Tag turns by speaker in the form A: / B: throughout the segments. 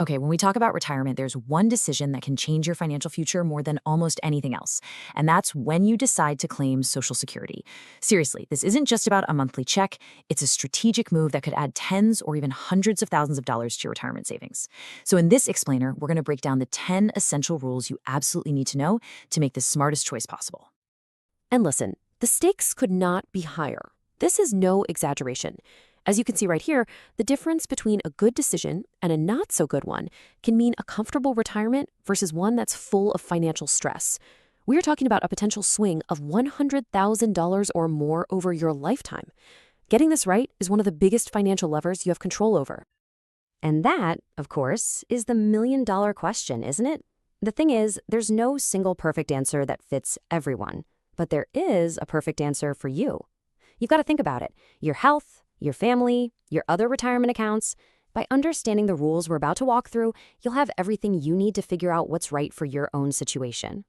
A: Okay, when we talk about retirement, there's one decision that can change your financial future more than almost anything else, and that's when you decide to claim Social Security. Seriously, this isn't just about a monthly check, it's a strategic move that could add tens or even hundreds of thousands of dollars to your retirement savings. So, in this explainer, we're going to break down the 10 essential rules you absolutely need to know to make the smartest choice possible.
B: And listen, the stakes could not be higher. This is no exaggeration. As you can see right here, the difference between a good decision and a not so good one can mean a comfortable retirement versus one that's full of financial stress. We are talking about a potential swing of $100,000 or more over your lifetime. Getting this right is one of the biggest financial levers you have control over. And that, of course, is the million-dollar question, isn't it? The thing is, there's no single perfect answer that fits everyone, but there is a perfect answer for you. You've got to think about it. Your health, your family, your other retirement accounts. By understanding the rules we're about to walk through, you'll have everything you need to figure out what's right for your own situation.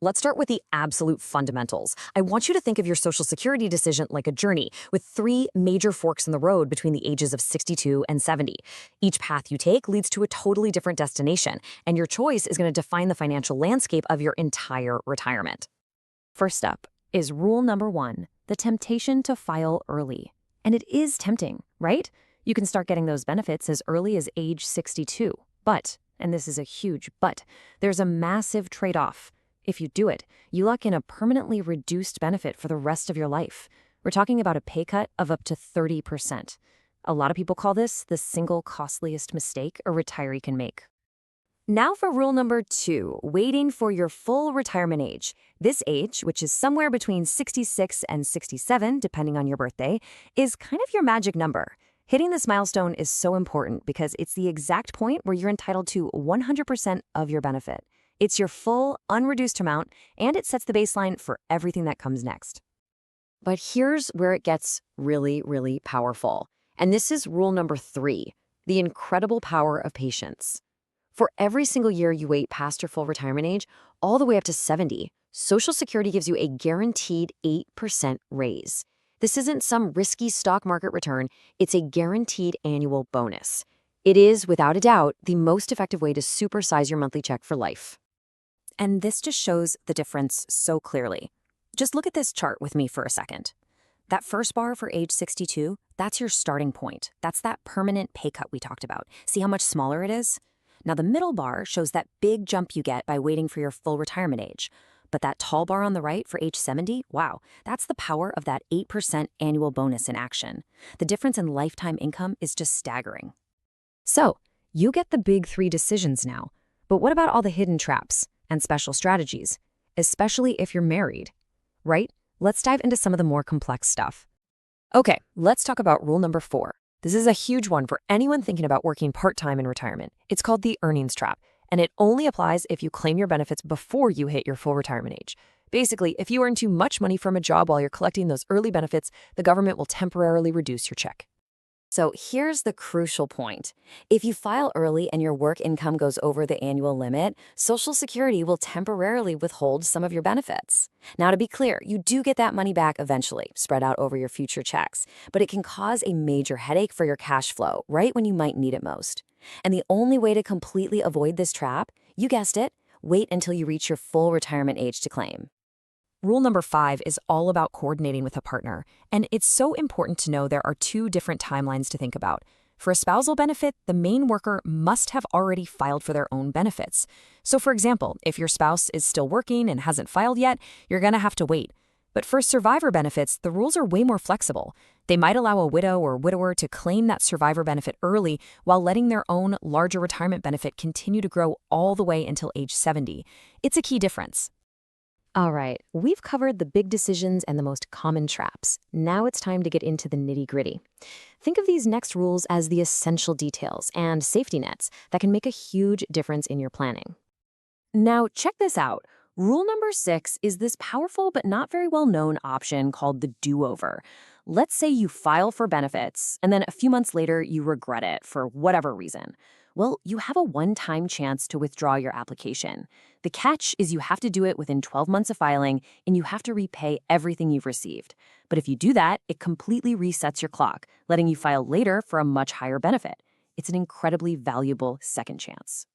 A: Let's start with the absolute fundamentals. I want you to think of your Social Security decision like a journey with three major forks in the road between the ages of 62 and 70. Each path you take leads to a totally different destination, and your choice is going to define the financial landscape of your entire retirement.
B: First up is rule number 1, the temptation to file early. And it is tempting, right? You can start getting those benefits as early as age 62. But, and this is a huge but, there's a massive trade-off. If you do it, you lock in a permanently reduced benefit for the rest of your life. We're talking about a pay cut of up to 30%. A lot of people call this the single costliest mistake a retiree can make. Now for rule number 2, waiting for your full retirement age. This age, which is somewhere between 66 and 67, depending on your birthday, is kind of your magic number. Hitting this milestone is so important because it's the exact point where you're entitled to 100% of your benefit. It's your full, unreduced amount, and it sets the baseline for everything that comes next. But here's where it gets really, really powerful. And this is rule number 3, the incredible power of patience. For every single year you wait past your full retirement age, all the way up to 70, Social Security gives you a guaranteed 8% raise. This isn't some risky stock market return, it's a guaranteed annual bonus. It is, without a doubt, the most effective way to supersize your monthly check for life. And this just shows the difference so clearly. Just look at this chart with me for a second. That first bar for age 62, that's your starting point. That's that permanent pay cut we talked about. See how much smaller it is? Now, the middle bar shows that big jump you get by waiting for your full retirement age. But that tall bar on the right for age 70, wow, that's the power of that 8% annual bonus in action. The difference in lifetime income is just staggering. So, you get the big 3 decisions now. But what about all the hidden traps and special strategies, especially if you're married? Right? Let's dive into some of the more complex stuff. Okay, let's talk about rule number 4. This is a huge one for anyone thinking about working part-time in retirement. It's called the earnings trap, and it only applies if you claim your benefits before you hit your full retirement age. Basically, if you earn too much money from a job while you're collecting those early benefits, the government will temporarily reduce your check. So here's the crucial point. If you file early and your work income goes over the annual limit, Social Security will temporarily withhold some of your benefits. Now, to be clear, you do get that money back eventually, spread out over your future checks, but it can cause a major headache for your cash flow right when you might need it most. And the only way to completely avoid this trap, you guessed it, wait until you reach your full retirement age to claim. Rule number 5 is all about coordinating with a partner, and it's so important to know there are 2 different timelines to think about. For a spousal benefit, the main worker must have already filed for their own benefits. So for example, if your spouse is still working and hasn't filed yet, you're going to have to wait. But for survivor benefits, the rules are way more flexible. They might allow a widow or widower to claim that survivor benefit early while letting their own larger retirement benefit continue to grow all the way until age 70. It's a key difference. All right, we've covered the big decisions and the most common traps. Now it's time to get into the nitty-gritty. Think of these next rules as the essential details and safety nets that can make a huge difference in your planning. Now, check this out. Rule number 6 is this powerful but not very well-known option called the do-over. Let's say you file for benefits, and then a few months later you regret it for whatever reason. Well, you have a one-time chance to withdraw your application. The catch is you have to do it within 12 months of filing, and you have to repay everything you've received. But if you do that, it completely resets your clock, letting you file later for a much higher benefit. It's an incredibly valuable second chance.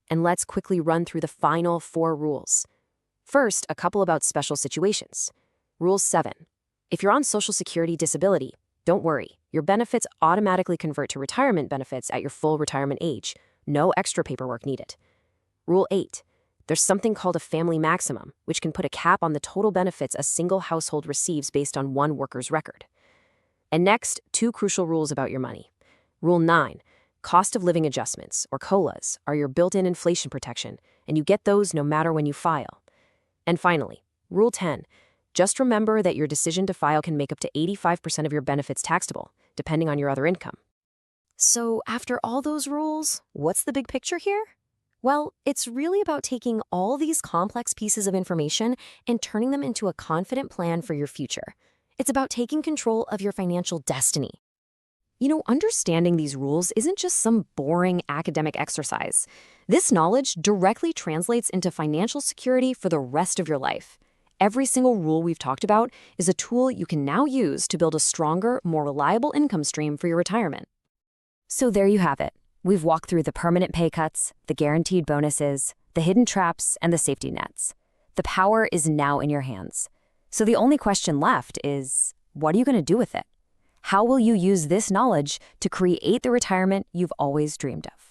B: And let's quickly run through the final 4 rules. First, a couple about special situations. Rule 7. If you're on Social Security disability, don't worry. Your benefits automatically convert to retirement benefits at your full retirement age. No extra paperwork needed. Rule 8. There's something called a family maximum, which can put a cap on the total benefits a single household receives based on one worker's record. And next, 2 crucial rules about your money. Rule 9. Cost of living adjustments, or COLAs, are your built-in inflation protection, and you get those no matter when you file. And finally, Rule 10. Just remember that your decision to file can make up to 85% of your benefits taxable, depending on your other income. So after all those rules, what's the big picture here? Well, it's really about taking all these complex pieces of information and turning them into a confident plan for your future. It's about taking control of your financial destiny. Understanding these rules isn't just some boring academic exercise. This knowledge directly translates into financial security for the rest of your life. Every single rule we've talked about is a tool you can now use to build a stronger, more reliable income stream for your retirement. So there you have it. We've walked through the permanent pay cuts, the guaranteed bonuses, the hidden traps, and the safety nets. The power is now in your hands. So the only question left is, what are you going to do with it? How will you use this knowledge to create the retirement you've always dreamed of?